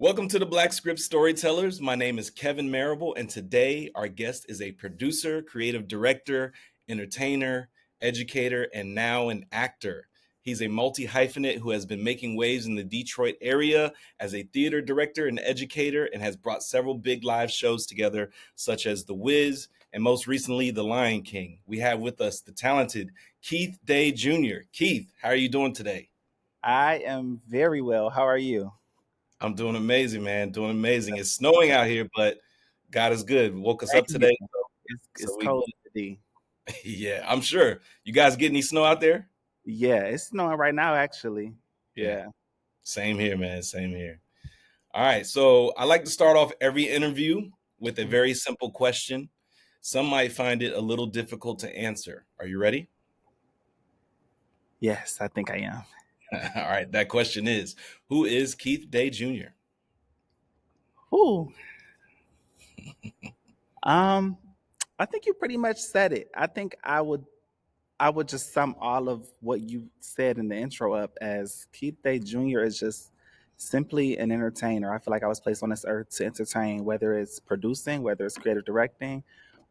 Welcome to the Black Script Storytellers. My name is Kevin Marable, and today our guest is a producer, creative director, entertainer, educator, and now an actor. He's a multi-hyphenate who has been making waves in the Detroit area as a theater director and educator and has brought several big live shows together, such as The Wiz and most recently The Lion King. We have with us the talented Keith Day Jr. Keith, how are you doing today? I am very well. How are you? I'm doing amazing, man. Doing amazing. It's snowing out here, but God is good. Woke us up Same here. today, It's so we cold today. yeah, I'm sure. You guys get any snow out there? Yeah, it's snowing right now, actually. Yeah, Yeah. same here, man. Same here. All right, so I like to start off every interview with a Mhm. very simple question. Some might find it a little difficult to answer. Are you ready? Yes, I think I am. All right, that question is, who is Keith Day Jr.? Ooh. Um, I think you pretty much said it. I would just sum all of what you said in the intro up as Keith Day Jr. is just simply an entertainer. I feel like I was placed on this earth to entertain, whether it's producing, whether it's creative directing,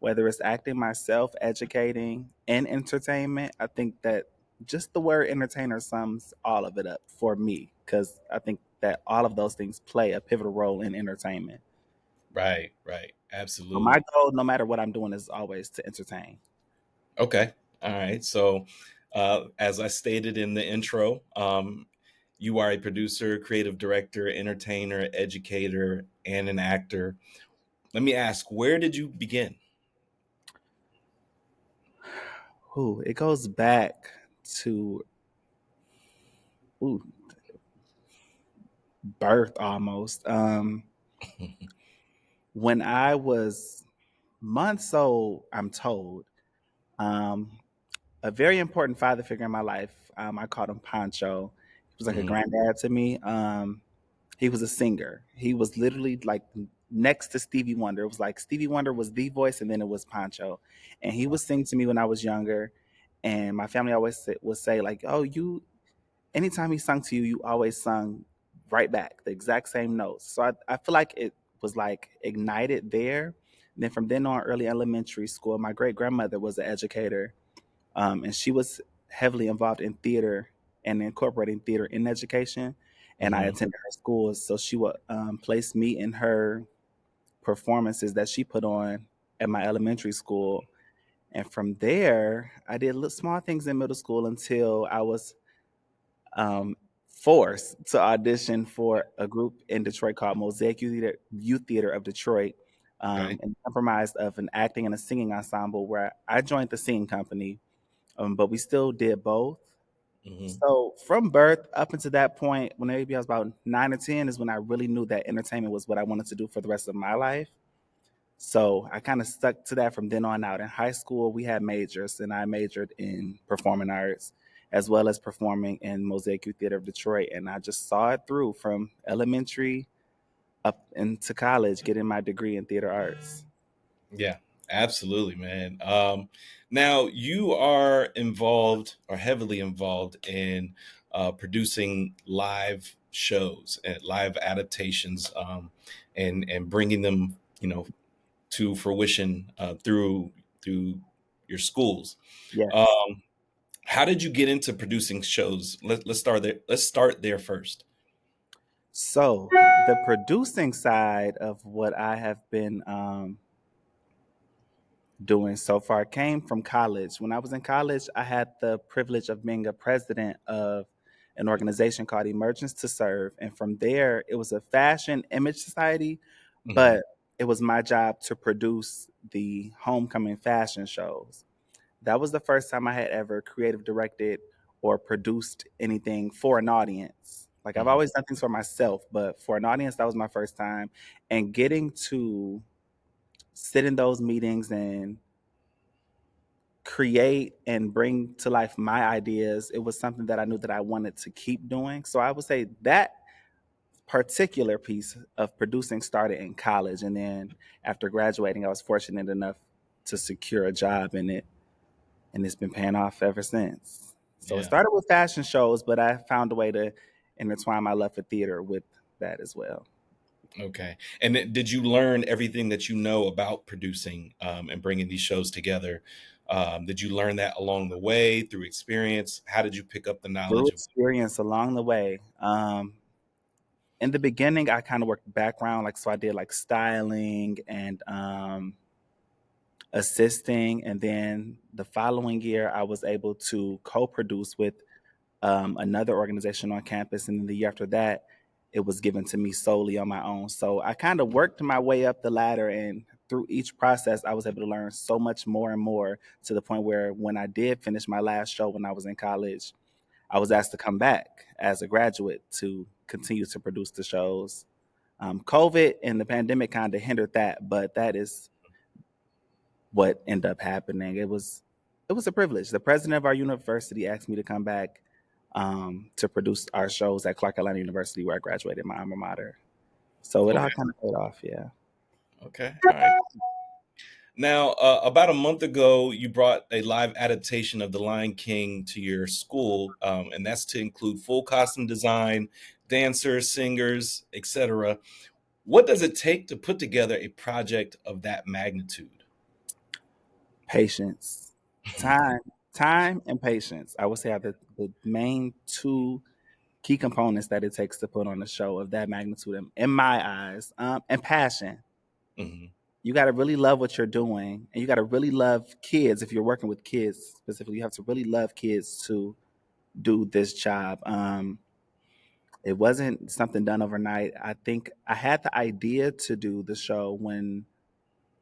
whether it's acting myself, educating, and entertainment. I think that just the word entertainer sums all of it up for me because I think that all of those things play a pivotal role in entertainment. Right, right. But my Absolutely. goal, no matter what I'm doing, is always to entertain. Okay. All right. So, as I stated in the intro, you are a producer, creative director, entertainer, educator, and an actor. Let me ask, where did you begin? Ooh, it goes back to ooh, birth almost. When I was months old, I'm told, um, a very important father figure in my life. I called him Pancho. He was like a Mhm. granddad to me. He was a singer. He was literally like next to Stevie Wonder. It was like Stevie Wonder was the voice, and then it was Pancho, and he would sing to me when I was younger. And my family always would say like, "Oh, you." Anytime he sung to you, you always sung right back, the exact same notes. So I feel like it was like ignited there. And then from then on, early elementary school, my great grandmother was an educator, and she was heavily involved in theater and incorporating theater in education. And I Mhm. attended her schools, so she would place me in her performances that she put on at my elementary school. And from there, I did little small things in middle school until I was um, forced to audition for a group in Detroit called Mosaic Youth Theater of Detroit, Okay. and comprised of an acting and a singing ensemble where I joined the singing company, but we still did both. Mhm. So from birth up until that point, when maybe I was about 9 or 10, is when I really knew that entertainment was what I wanted to do for the rest of my life. So I kind of stuck to that from then on out. In high school, we had majors, and I majored in performing arts as well as performing in Mosaic Youth Theater of Detroit. And I just saw it through from elementary up into college, getting my degree in theater arts. Yeah, absolutely, man. Now you are involved or heavily involved in producing live shows and live adaptations, and bringing them, to fruition through your schools. Yes. Um, how did you get into producing shows? Let's start there. Let's start there first. So the producing side of what I have been doing so far came from college. When I was in college, I had the privilege of being a president of an organization called Emergence to Serve. And from there, it was a fashion image society, Hmm. but it was my job to produce the homecoming fashion shows. That was the first time I had ever creative directed or produced anything for an audience. Like I've Hmm. always done things for myself, but for an audience, that was my first time. And getting to sit in those meetings and create and bring to life my ideas, it was something that I knew that I wanted to keep doing. So I would say that particular piece of producing started in college. And then after graduating, I was fortunate enough to secure a job in it. And it's been paying off ever since. So it Yeah. started with fashion shows, but I found a way to intertwine my love for theater with that as well. Okay. And did you learn everything that you know about producing and bringing these shows together? Did you learn that along the way through experience? How did you pick up the Through knowledge of? experience along the way. In the beginning, I kind of worked background, like so I did like styling and assisting, and then the following year, I was able to co-produce with another organization on campus, and then the year after that, it was given to me solely on my own. So I kind of worked my way up the ladder, and through each process, I was able to learn so much more and more to the point where when I did finish my last show when I was in college, I was asked to come back as a graduate to continue to produce the shows. COVID and the pandemic kind of hindered that, but that is what ended up happening. It was a privilege. The president of our university asked me to come back to produce our shows at Clark Atlanta University, where I graduated, my alma mater. So it all Okay. kind of paid off. Yeah. Okay. All right. Now, about a month ago, you brought a live adaptation of The Lion King to your school, and that's to include full costume design, dancers, singers, etc. What does it take to put together a project of that magnitude? Patience, time, time, and patience. I would say are the main two key components that it takes to put on a show of that magnitude in my eyes, and passion. Mhm. You got to really love what you're doing, and you got to really love kids. If you're working with kids specifically, you have to really love kids to do this job. It wasn't something done overnight. I think I had the idea to do the show when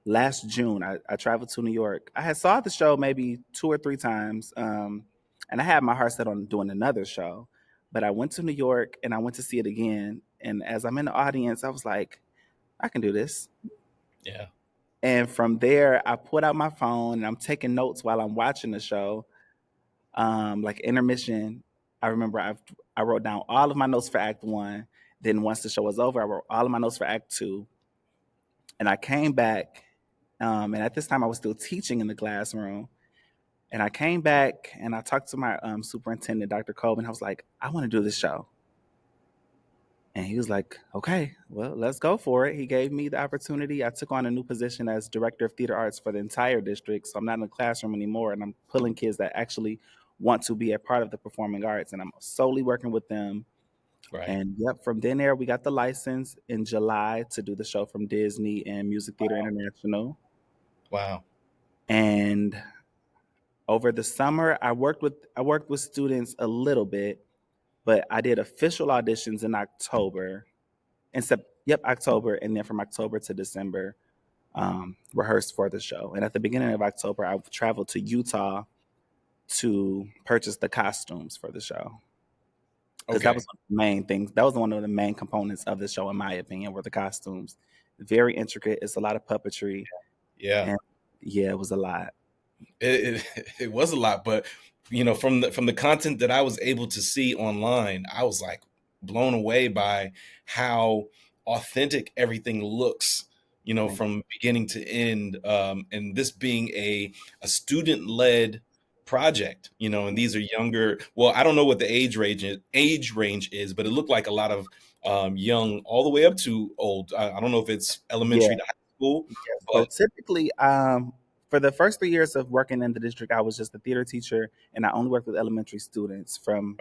last June I traveled to New York. I had saw the show maybe 2 or 3 times, and I had my heart set on doing another show. But I went to New York and I went to see it again. And as I'm in the audience, I was like, I can do this. Yeah. And from there, I put out my phone and I'm taking notes while I'm watching the show. Like intermission, I remember I wrote down all of my notes for Act One. Then once the show was over, I wrote all of my notes for Act Two, and I came back. And at this time, I was still teaching in the classroom. And I came back and I talked to my superintendent, Dr. Colvin. I was like, I want to do this show. And he was like, okay, well, let's go for it. He gave me the opportunity. I took on a new position as director of theater arts for the entire district. So I'm not in the classroom anymore. And I'm pulling kids that actually want to be a part of the performing arts. And I'm solely working with them. Right. And yep, from then there, we got the license in July to do the show from Disney and Music Theater International. Wow. And over the summer, I worked with students a little bit, but I did official auditions in October. October, and then from October to December, rehearsed for the show. And at the beginning of October, I traveled to Utah to purchase the costumes for the show because that was Okay. one of the main things. That was one of the main components of the show, in my opinion, were the costumes. Very intricate. It's a lot of puppetry, Yeah. and yeah, it was a lot. It was a lot, but from the content that I was able to see online, I was like blown away by how authentic everything looks, Thank from beginning to end. And this being a student-led project, and you. these are younger. Well, I don't know what the age range is, but it looked like a lot of young all the way up to old. I don't know if it's Yeah. elementary to high school, Yes. So but typically, for the first 3 years of working in the district, I was just a theater teacher, and I only worked with elementary students from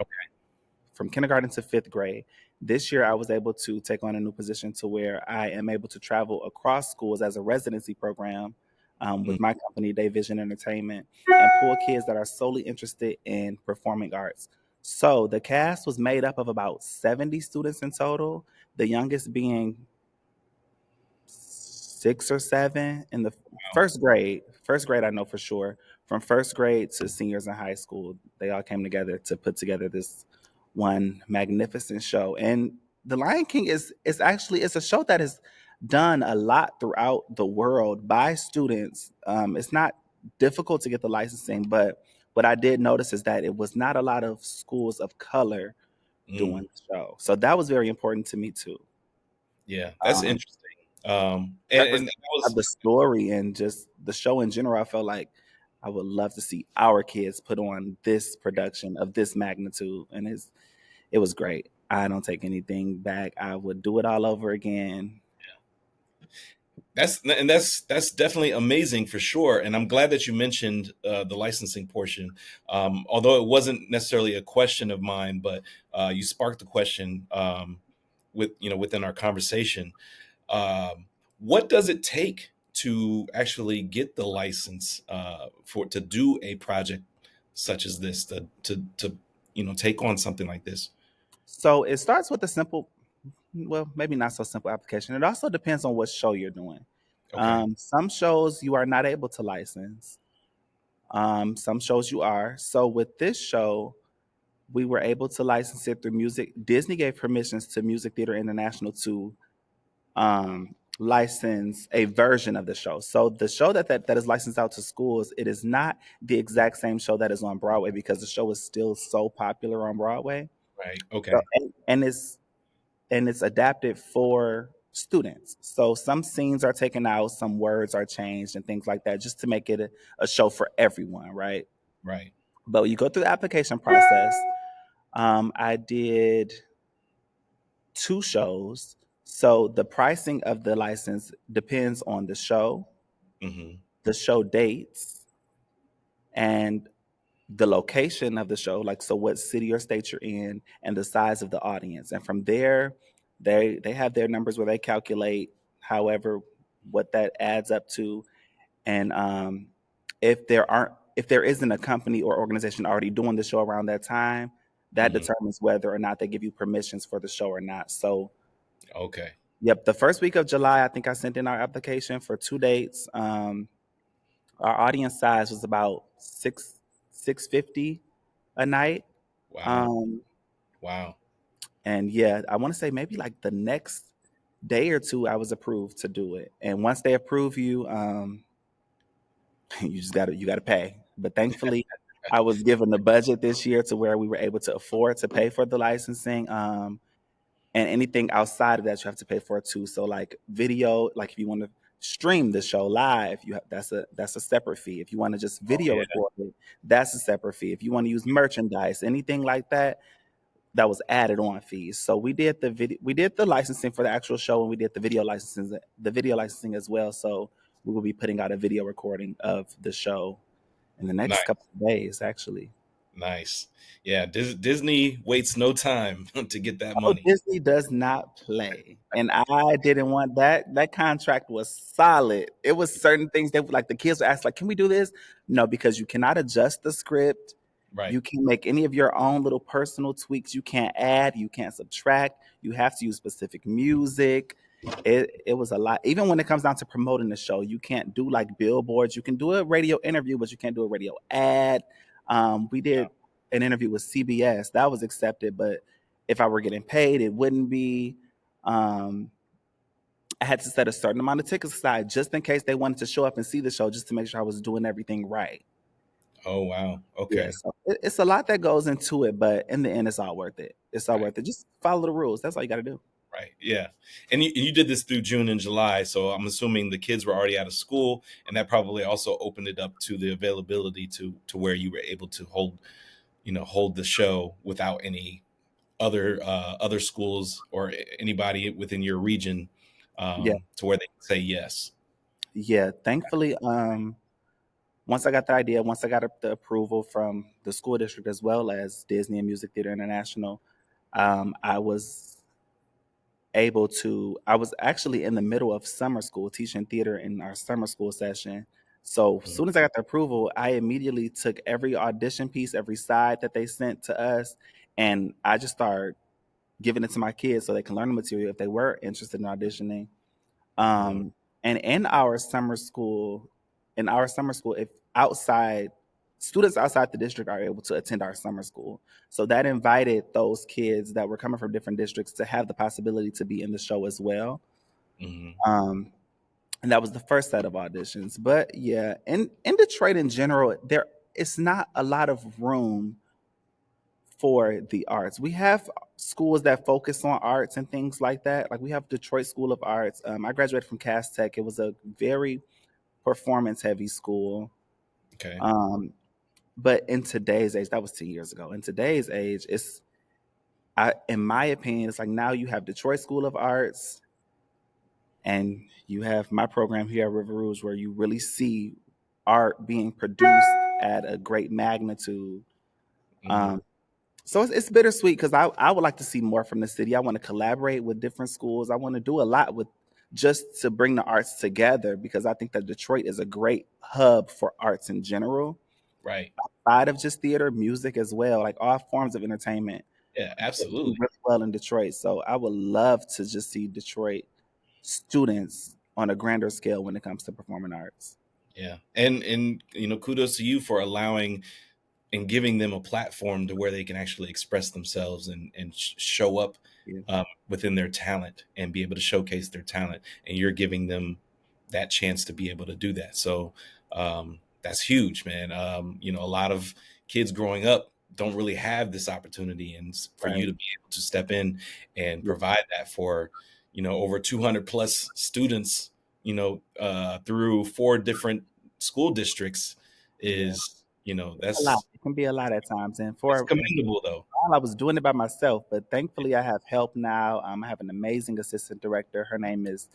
kindergarten to fifth grade. This year, I was able to take on a new position to where I am able to travel across schools as a residency program with mm, my company, Day Vision Entertainment, and pull kids that are solely interested in performing arts. So the cast was made up of about 70 students in total, the youngest being 6 or 7 in the first grade. First grade, I know for sure. From first grade to seniors in high school, they all came together to put together this one magnificent show. And The Lion King is actually it's a show that is done a lot throughout the world by students. It's not difficult to get the licensing, but what I did notice is that it was not a lot of schools of color doing mm. the show. So that was very important to me too. Yeah, that's Um, interesting. And that Representation of was the story and just the show in general, I felt like I would love to see our kids put on this production of this magnitude, and it was great. I don't take anything back. I would do it all over again. That's definitely amazing for sure, and I'm glad that you mentioned the licensing portion. Although it wasn't necessarily a question of mine, but you sparked the question with within our conversation. Um, what does it take to actually get the license for to do a project such as this, to take on something like this? So it starts with a simple, well, maybe not so simple application. It also depends on what show you're doing. Okay, Some shows you are not able to license. Some shows you are. So with this show, we were able to license it through music. Disney gave permissions to Music Theater International to license a version of the show. So the show that is licensed out to schools, it is not the exact same show that is on Broadway because the show is still so popular on Broadway. right. So, Okay, and it's adapted for students. So some scenes are taken out, some words are changed, and things like that, just to make it a show for everyone, right? right. But you go through the application process. I did 2 shows. So the pricing of the license depends on Hmm. the show dates, and the location of the show, like so what city or state you're in, and the size of the audience. And from there, they have their numbers where they calculate however what that adds up to. And if there isn't a company or organization already doing the show around that time, that Hmm. determines whether or not they give you permissions for the show or not. So Okay. yep, the first week of July, I think I sent in our application for 2 dates. Our audience size was about 650 a night. Wow. Um, Wow. and yeah, I want to say maybe like the next day or two, I was approved to do it. And once they approve you, you gotta pay. But thankfully, I was given the budget this year to where we were able to afford to pay for the licensing. And anything outside of that, you have to pay for it too. So like video, like if you want to stream the show live, that's a separate fee. If you want to just Oh video yeah. record it, that's a separate fee. If you want to use merchandise, anything like that, that was added on fees. So we did the licensing for the actual show, and we did the video licensing as well. So we will be putting out a video recording of the show in the next Nice. couple of days, actually. Nice. Yeah. Disney waits no time to get that Oh, money. Disney does not play, and I didn't want that. That contract was solid. It was certain things that, like, the kids would ask, like, "Can we do this?" No, because you cannot adjust the script. Right. You can't make any of your own little personal tweaks. You can't add. You can't subtract. You have to use specific music. It was a lot. Even when it comes down to promoting the show, you can't do like billboards. You can do a radio interview, but you can't do a radio ad. We Yeah. did an interview with CBS that was accepted, but if I were getting paid, it wouldn't be. Um, I had to set a certain amount of tickets aside just in case they wanted to show up and see the show, just to make sure I was doing everything right. Oh wow. Yeah, Okay. so it's a lot that goes into it, but in the end, it's all worth it. It's all Right. worth it. Just follow the rules. That's all you got to do. Right. Yeah. And you did this through June and July, so I'm assuming the kids were already out of school, and that probably also opened it up to the availability to where you were able to hold the show without any other schools or anybody within your region, Yeah, to where they can say yes. yeah. Thankfully, once I got the idea, once I got the approval from the school district as well as Disney and Music Theater International, I was able to. I was actually in the middle of summer school teaching theater in our summer school session. So as Mhm. soon as I got the approval, I immediately took every audition piece, every side that they sent to us, and I just started giving it to my kids so they can learn the material if they were interested in auditioning. Mhm. And in our summer school, if outside students outside the district are able to attend our summer school, so that invited those kids that were coming from different districts to have the possibility to be in the show as well. Mhm. Um, and that was the first set of auditions. But yeah, in Detroit in general, there it's not a lot of room for the arts. We have schools that focus on arts and things like that. Like we have Detroit School of Arts. I graduated from Cass Tech. It was a very performance heavy school. Okay. Um, but in today's age, that was 10 years ago. In today's age, in my opinion, it's like now you have Detroit School of Arts and you have my program here at River Rouge where you really see art being produced at a great magnitude. Hmm. Um, so it's bittersweet because I would like to see more from the city. I want to collaborate with different schools. I want to do a lot with just to bring the arts together because I think that Detroit is a great hub for arts in general, Right. outside of just theater, music as well, like all forms of entertainment Yeah, do absolutely. really well in Detroit. So I would love to just see Detroit students on a grander scale when it comes to performing arts. Yeah. And kudos to you for allowing and giving them a platform to where they can actually express themselves and show up Yeah, within their talent and be able to showcase their talent. And you're giving them that chance to be able to do that. So that's huge, man. A lot of kids growing up don't really have this opportunity, and for you right. to be able to step in and Yeah, provide that for over 200 plus students, through four different school districts yeah. is A lot. that's It can be a lot at times. And it's for commendable though. while I was doing it by myself, but thankfully I have help now. I have an amazing assistant director. Her name is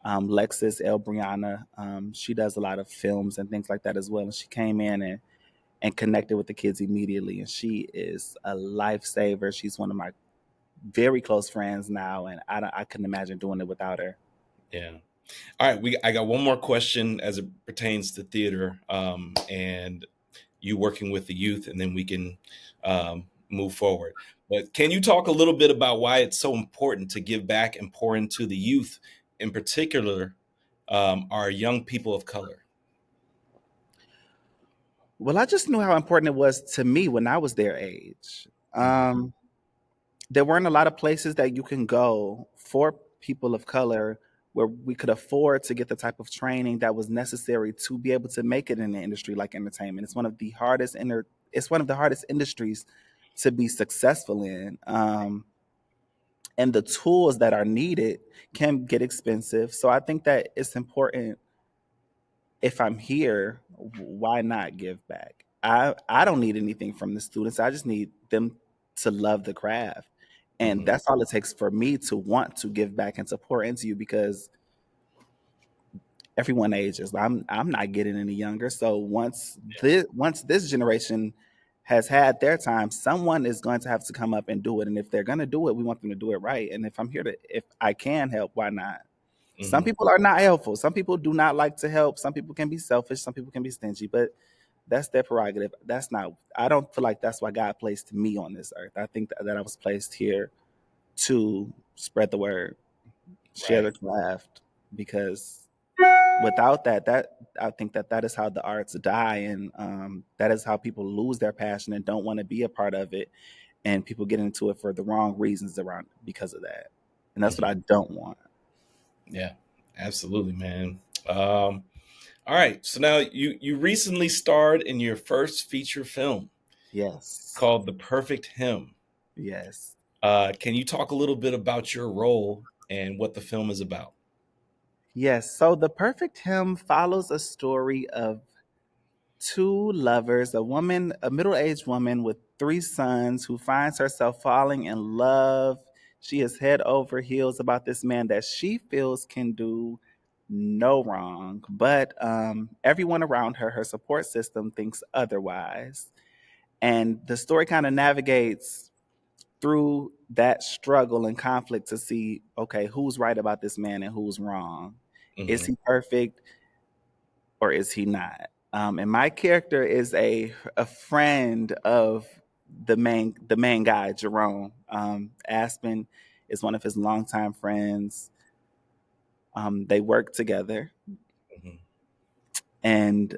Lexis El Brianna. She does a lot of films and things like that as well. And she came in and connected with the kids immediately. And she is a lifesaver. She's one of my very close friends now, and I couldn't imagine doing it without her. Yeah. All right, I got one more question as it pertains to theater, and you working with the youth, and then we can move forward. But can you talk a little bit about why it's so important to give back and pour into the youth, in particular, our young people of color? Well, I just knew how important it was to me when I was their age. Hmm. Um, there weren't a lot of places that you can go for people of color where we could afford to get the type of training that was necessary to be able to make it in an industry like entertainment. It's one of the hardest industries to be successful in. And the tools that are needed can get expensive. So I think that it's important if I'm here, why not give back? I don't need anything from the students. I just need them to love the craft. And Hmm. that's all it takes for me to want to give back and to pour into you because everyone ages. I'm not getting any younger. So once this generation has had their time, someone is going to have to come up and do it. And if they're going to do it, we want them to do it right. And if I can help, why not? Some Hmm. people are not helpful. Some people do not like to help. Some people can be selfish. Some people can be stingy, but that's their prerogative. That's not, I don't feel like that's why God placed me on this earth. I think that I was placed here to spread the word, share Right. the craft, because without that, I think that is how the arts die. And that is how people lose their passion and don't want to be a part of it. And people get into it for the wrong reasons around because of that. And that's what Hmm. I don't want. Yeah. Absolutely, man. All right. So now you recently starred in your first feature film Yes. called The Perfect Hymn. Yes. Can you talk a little bit about your role and what the film is about? Yes. So The Perfect Hymn follows a story of two lovers, a middle-aged woman with three sons who finds herself falling in love. She is head over heels about this man that she feels can do no wrong, but everyone around her, her support system, thinks otherwise. And the story kind of navigates through that struggle and conflict to see, okay, who's right about this man and who's wrong. Is Hmm. he perfect or is he not? And my character is a friend of the main guy, Jerome. Aspen is one of his longtime friends. They work together, Hmm. and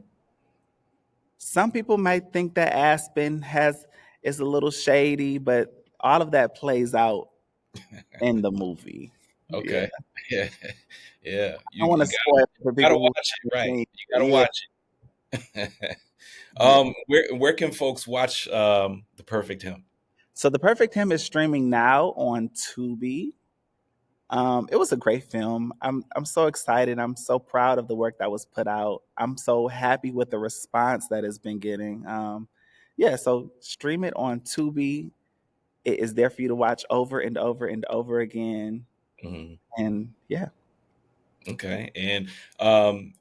some people might think that Aspen has is a little shady, but all of that plays out in the movie. Yeah, Okay. Yeah. Yeah. I You don't want to you spoil it for gotta people who watch it, haven't right? seen. You gotta Yeah, watch it. yeah. Where can folks watch The Perfect Him? So the Perfect Him is streaming now on Tubi. It was a great film. I'm so excited. I'm so proud of the work that was put out. I'm so happy with the response that it's been getting. Yeah, so stream it on Tubi. it is there for you to watch over and over and over again. Hmm. And yeah, Okay. And um,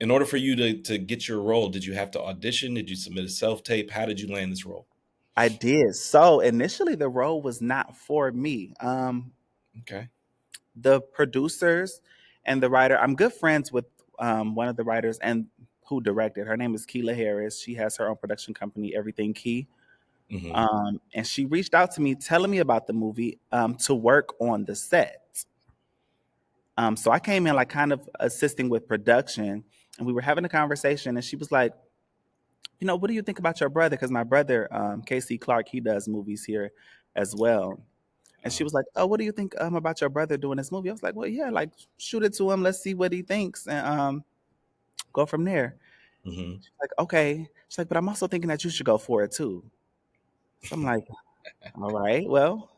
in order for you to get your role, did you have to audition? Did you submit a self tape? How did you land this role? I did. So initially, the role was not for me. Okay. The producers and the writer, I'm good friends with one of the writers and who directed. Her name is Keela Harris. She has her own production company, Everything Key. Hmm. And she reached out to me telling me about the movie to work on the set. So I came in like kind of assisting with production, and we were having a conversation, and she was like, what do you think about your brother? Because my brother, KC Clark, he does movies here as well. And she Uh, was like, "Oh, what do you think about your brother doing this movie?" I was like, "Well, yeah, like shoot it to him. Let's see what he thinks, and go from there." hmm. She's like, "Okay." She's like, "But I'm also thinking that you should go for it too." So I'm like, "All right, well,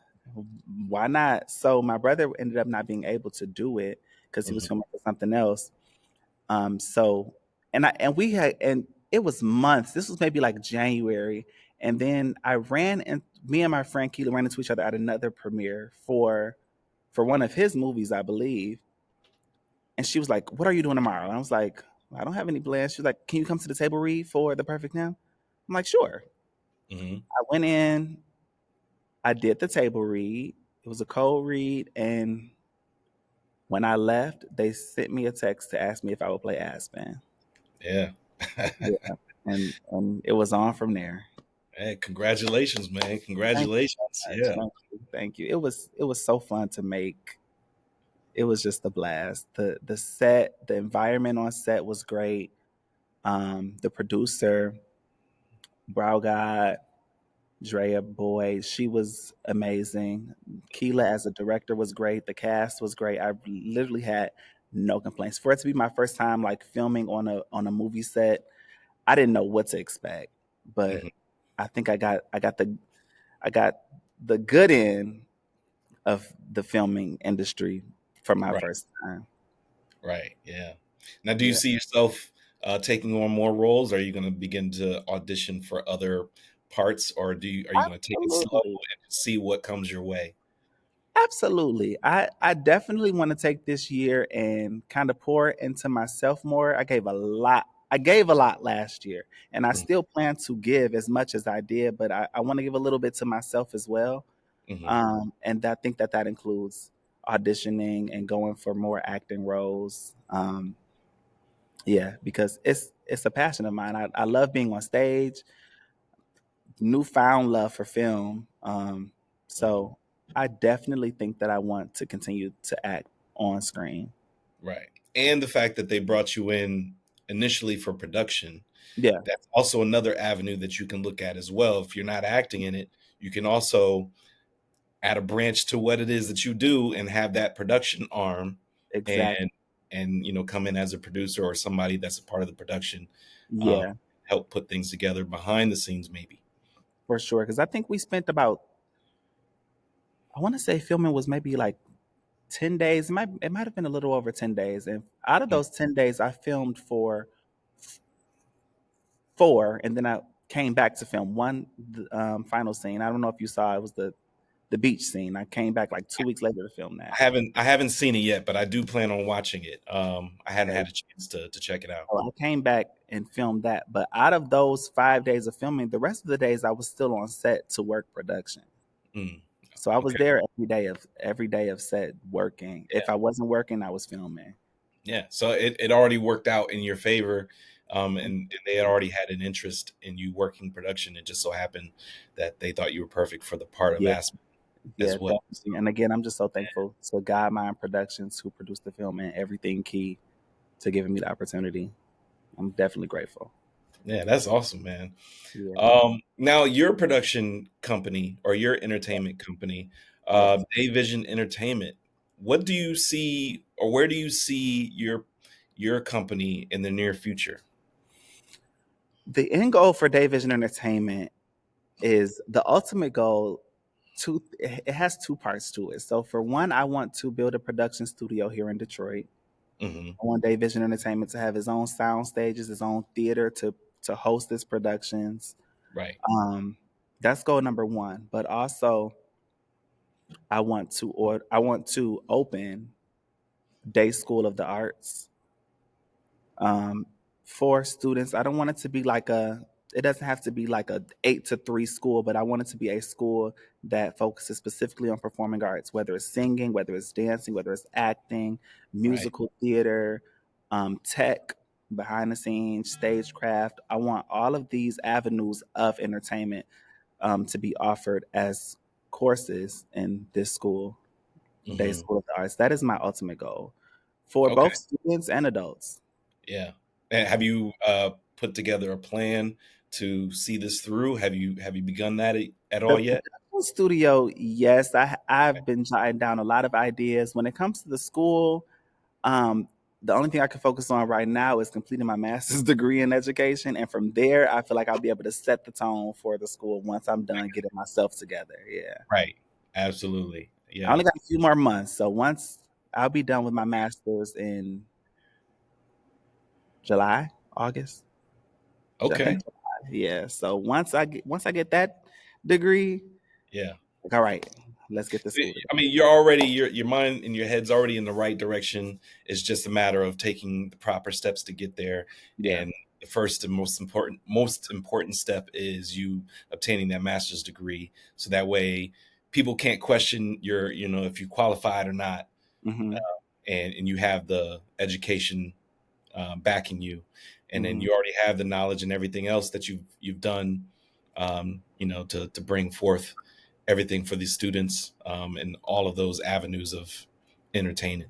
why not?" So my brother ended up not being able to do it because he was Hmm. filming for something else. So and we had and it was months. This was maybe like January, and then I ran and me and my friend Keela ran into each other at another premiere for one of his movies, I believe. And she was like, "What are you doing tomorrow?" And I was like, "I don't have any plans." She was like, "Can you come to the table read for The Perfect Now?" I'm like, "Sure." Hmm. I went in, I did the table read. It was a cold read, and when I left, they sent me a text to ask me if I would play Aspen. Yeah. Yeah, and it was on from there. Hey, congratulations, man. Thank you Congratulations. so much. Yeah. Thank you. It was so fun to make. It was just a blast. The set, the environment on set was great. The producer, Brow God, Drea Boyd, she was amazing. Keela as a director was great. The cast was great. I literally had no complaints. For it to be my first time like filming on a movie set, I didn't know what to expect. But Hmm. I think I got the good end of the filming industry for my Right. first time. Right. Yeah. Now, do you Yeah. see yourself taking on more roles? Are you going to begin to audition for other parts, or are you going to take it slow Absolutely. and see what comes your way? Absolutely. I definitely want to take this year and kind of pour into myself more. I gave a lot. I gave a lot last year, and I still plan to give as much as I did, but I want to give a little bit to myself as well. Mm-hmm. And I think that includes auditioning and going for more acting roles. Yeah, because it's a passion of mine. I love being on stage, newfound love for film. Hmm. So I definitely think that I want to continue to act on screen. Right. And the fact that they brought you in initially for production, Yeah, that's also another avenue that you can look at as well. If you're not acting in it, you can also add a branch to what it is that you do and have that production arm exactly. and come in as a producer or somebody that's a part of the production, um, Yeah, help put things together behind the scenes maybe. for sure. Because I think we spent about, I want to say filming was maybe like 10 days. It might have been a little over 10 days. And out of Mm. those 10 days, I filmed for 4, and then I came back to film one final scene. I don't know if you saw it was the beach scene. I came back like 2 weeks later to film that. I haven't seen it yet, but I do plan on watching it. I hadn't Okay. had a chance to check it out. So I came back and filmed that. But out of those 5 days of filming, the rest of the days I was still on set to work production. Mm. So I was Okay. there every day of set working. If I wasn't working, I was filming. Yeah, so it already worked out in your favor, and they had already had an interest in you working production. It just so happened that they thought you were perfect for the part of Yeah, Aspen yeah, as well. definitely. And again, I'm just so thankful to God Mind Productions who produced the film and Everything Key to giving me the opportunity. I'm definitely grateful. Yeah, that's awesome, man. Yeah. Now your production company or your entertainment company, Yes. Dayvision Entertainment. What do you see, or where do you see your company in the near future? The end goal for Day Vision Entertainment is the ultimate goal. It has two parts to it. So for one, I want to build a production studio here in Detroit. Hmm. I want Day Vision Entertainment to have his own sound stages, his own theater to host his productions. Right. Um, that's goal number one. But also, I want to open day school of the arts um, for students. I don't want it to be like a. It doesn't have to be like a 8 to 3 school, but I want it to be a school that focuses specifically on performing arts, whether it's singing, whether it's dancing, whether it's acting, Right. musical theater, tech, behind the scenes, stagecraft. I want all of these avenues of entertainment to be offered as courses in this school, Day Hmm. School of the Arts. That is my ultimate goal for Okay. both students and adults. Yeah. And have you put together a plan to see this through? Have you begun that at The all yet? production studio, yes, I've been jotting down a lot of ideas. When it comes to the school, um, the only thing I can focus on right now is completing my master's degree in education, and from there, I feel like I'll be able to set the tone for the school once I'm done getting myself together. Yeah, Right. Absolutely. I Yeah. only got a few more months, so once I'll be done with my master's in July, August. I Okay. think July. Yeah. So once I get that degree, Yeah. like, all right, let's get the school I together. mean, you're already your mind and your head's already in the right direction. It's just a matter of taking the proper steps to get there. Yeah. And the first and most important step is you obtaining that master's degree. So that way people can't question your, if you qualified or not, Hmm. and you have the education backing you, and then Hmm. you already have the knowledge and everything else that you've done, to bring forth everything for these students, and all of those avenues of entertaining.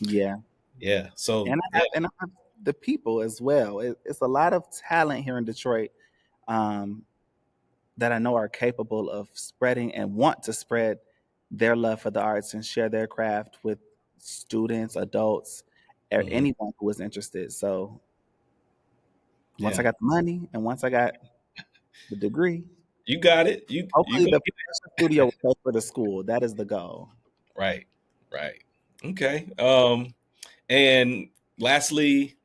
Yeah. Yeah. So yeah. And I have the people as well. It's a lot of talent here in Detroit um, that I know are capable of spreading and want to spread their love for the arts and share their craft with students, adults, or Mhm. anyone who is interested. So once I Yeah. got the money and once I got the degree, You got it. You hopefully gonna the get production studio will pay for the school. That is the goal. it. Right. Right. Okay. And lastly,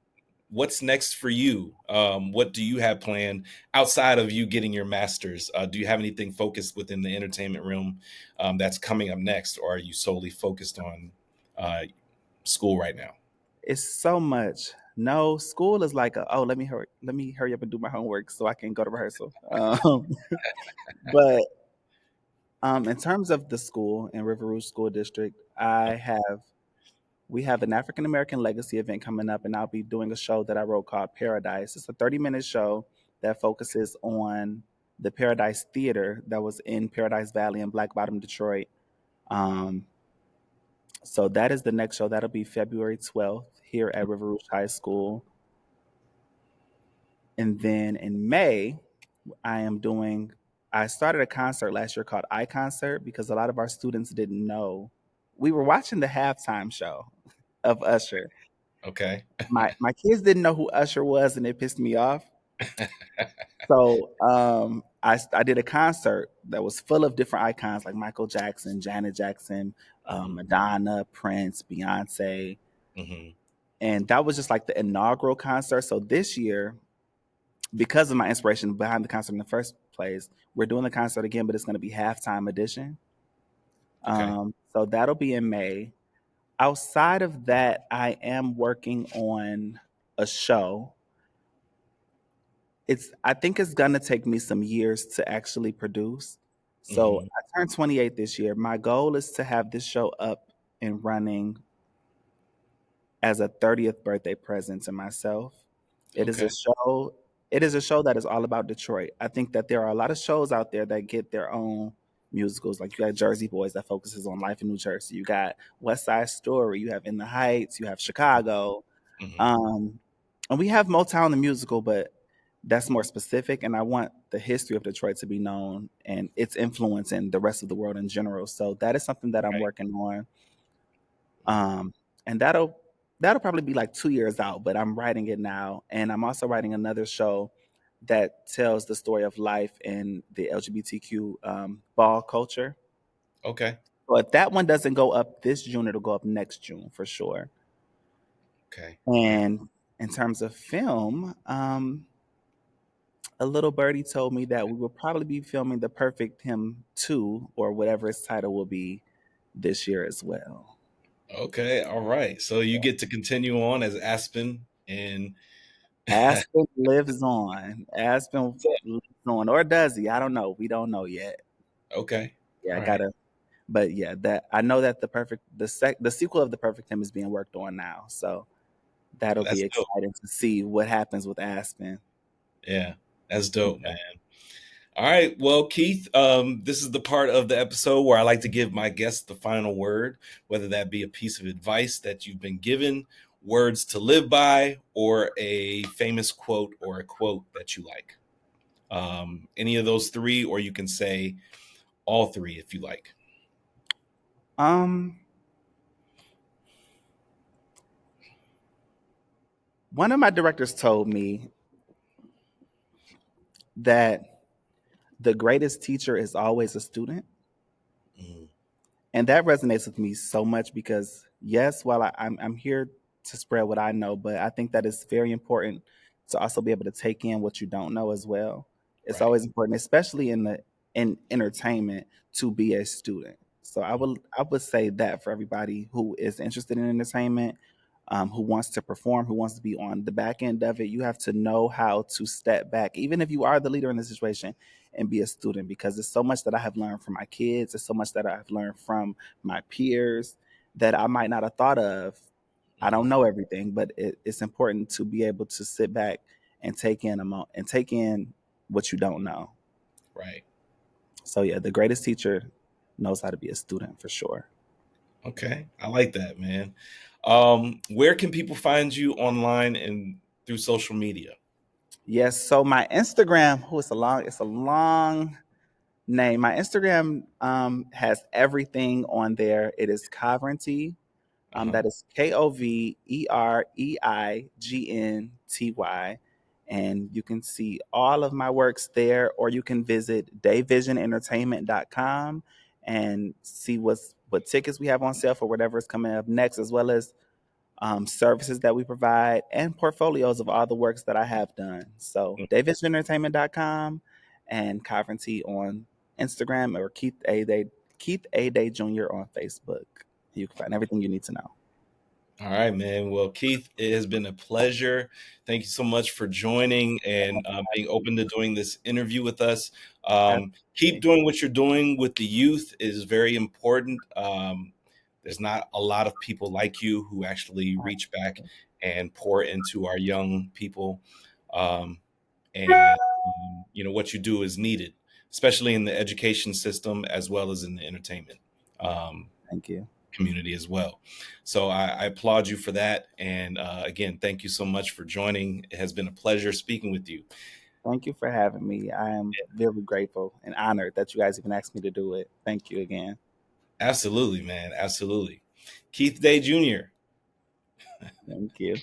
what's next for you? What do you have planned outside of you getting your master's? Do you have anything focused within the entertainment realm, that's coming up next, or are you solely focused on uh, school right now? It's so much. No, school is like oh, let me hurry up and do my homework so I can go to rehearsal. But in terms of the school in River Rouge School District, we have an African American legacy event coming up, and I'll be doing a show that I wrote called Paradise. It's a 30-minute show that focuses on the Paradise Theater that was in Paradise Valley in Black Bottom, Detroit. Um, so that is the next show. That'll be February 12th here at River Rouge High School. And then in May, I am doing I started a concert last year called I Concert because a lot of our students didn't know. We were watching the halftime show of Usher. Okay. My kids didn't know who Usher was and it pissed me off. So I did a concert that was full of different icons like Michael Jackson, Janet Jackson, Hmm. Madonna, Prince, Beyonce, Hmm. and that was just like the inaugural concert. So this year, because of my inspiration behind the concert in the first place, we're doing the concert again, but it's going to be halftime edition. Okay. So that'll be in May. Outside of that, I am working on a show. I think it's gonna take me some years to actually produce. So Hmm. I turned 28 this year. My goal is to have this show up and running as a 30th birthday present to myself. It is a Okay. show it is a show that is all about Detroit. I think that there are a lot of shows out there that get their own musicals. Like you got Jersey Boys that focuses on life in New Jersey. You got West Side Story, you have In the Heights, you have Chicago. Hmm. Um, and we have Motown the musical, but that's more specific. And I want the history of Detroit to be known and its influence in the rest of the world in general. So that is something that I'm Right. working on. Um, and that'll probably be like 2 years out, but I'm writing it now. And I'm also writing another show that tells the story of life in the LGBTQ ball culture. Okay. So if that one doesn't go up this June, it'll go up next June for sure. Okay. And in terms of film, a little birdie told me that we will probably be filming The Perfect Him 2 or whatever its title will be this year as well. Okay, all right. So you get to continue on as Aspen, and Aspen lives on. Aspen lives on, or does he? I don't know. We don't know yet. okay, Yeah, all I right. gotta. But yeah, that I know that the sequel of the Perfect Him is being worked on now, so that'll be That's dope. exciting to see what happens with Aspen. Yeah, that's dope, man. All right. Well, Keith, this is the part of the episode where I like to give my guests the final word, whether that be a piece of advice that you've been given, words to live by, or a famous quote or a quote that you like. Any of those three, or you can say all three if you like. Um, one of my directors told me that the greatest teacher is always a student. Mm, And that resonates with me so much because, yes, while I'm here to spread what I know, but I think that it's very important to also be able to take in what you don't know as well. It's right. always important, especially in entertainment, to be a student. So I would say that for everybody who is interested in entertainment, who wants to perform, who wants to be on the back end of it, you have to know how to step back, even if you are the leader in the situation, and be a student, because there's so much that I have learned from my kids. There's so much that I've learned from my peers that I might not have thought of. I don't Mm, know everything, but it's important to be able to sit back and take in and take in what you don't know. right. So yeah, the greatest teacher knows how to be a student for sure. Okay. I like that, man. Where can people find you online and through social media? Yes. So my Instagram, it's a long name. My Instagram has everything on there. It is Coverenty. Uh huh. That is Kovereigenty. And you can see all of my works there, or you can visit dayvisionentertainment.com and see what tickets we have on sale for whatever is coming up next, as well as services that we provide and portfolios of all the works that I have done. So dayvisionentertainment.com and Coverenty on Instagram, or Keith A. Day Jr. on Facebook. You can find everything you need to know. All right, man. Well, Keith, it has been a pleasure. Thank you so much for joining and being open to doing this interview with us. Keep Absolutely. doing what you're doing with the youth. It is very important. There's not a lot of people like you who actually reach back and pour into our young people. Um, and, what you do is needed, especially in the education system as well as in the entertainment. Um, Thank you. community as well. So I applaud you for that. And again, thank you so much for joining. It has been a pleasure speaking with you. Thank you for having me. I am very grateful and honored that you guys even asked me to do it. Thank you again. Absolutely, man. Absolutely. Keith Day Jr. Thank you.